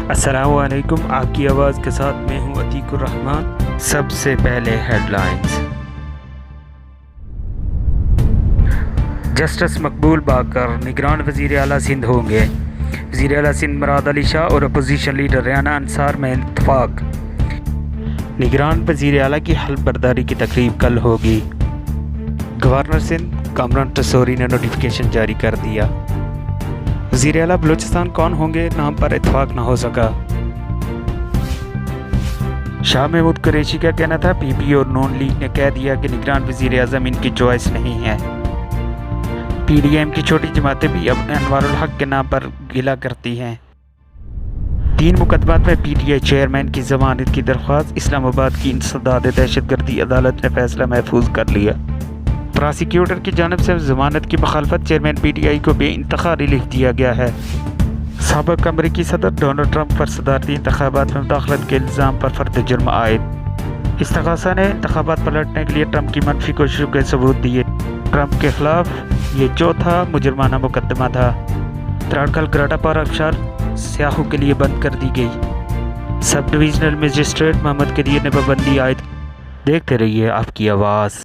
السلام علیکم، آپ کی آواز کے ساتھ میں ہوں عتیق الرحمن۔ سب سے پہلے ہیڈ لائنز۔ جسٹس مقبول باقر نگران وزیر اعلیٰ سندھ ہوں گے۔ وزیر اعلیٰ سندھ مراد علی شاہ اور اپوزیشن لیڈر ریانہ انصار میں اتفاق۔ نگران وزیر اعلیٰ کی حلف برداری کی تقریب کل ہوگی۔ گورنر سندھ کامران ٹسوری نے نوٹیفیکیشن جاری کر دیا۔ وزیر اعلیٰ بلوچستان کون ہوں گے، نام پر اتفاق نہ ہو سکا۔ شاہ محمود قریشی کا کہنا تھا پی پی اور نون لیگ نے کہہ دیا کہ نگران وزیر اعظم ان کی چوائس نہیں ہے۔ پی ڈی ایم کی چھوٹی جماعتیں بھی اب انوار الحق کے نام پر گلہ کرتی ہیں۔ 3 مقدمات میں پی ٹی آئی چیئرمین کی ضمانت کی درخواست، اسلام آباد کی انسداد دہشت گردی عدالت نے فیصلہ محفوظ کر لیا۔ پراسیکیوٹر کی جانب سے ضمانت کی مخالفت، چیئرمین پی ٹی آئی کو بے انتہا ریلیف دیا گیا ہے۔ سابق امریکی صدر ڈونلڈ ٹرمپ پر صدارتی انتخابات میں مداخلت کے الزام پر فرد جرم عائد۔ استغاثہ نے انتخابات پلٹنے کے لیے ٹرمپ کی منفی کوششوں کے ثبوت دیے۔ ٹرمپ کے خلاف یہ چوتھا مجرمانہ مقدمہ تھا۔ تراڑکھل گراٹا پار آبشار سیاحوں کے لیے بند کر دی گئی۔ سب ڈویژنل مجسٹریٹ محمد قدیر نے پابندی عائد۔ دیکھتے رہیے آپ کی آواز۔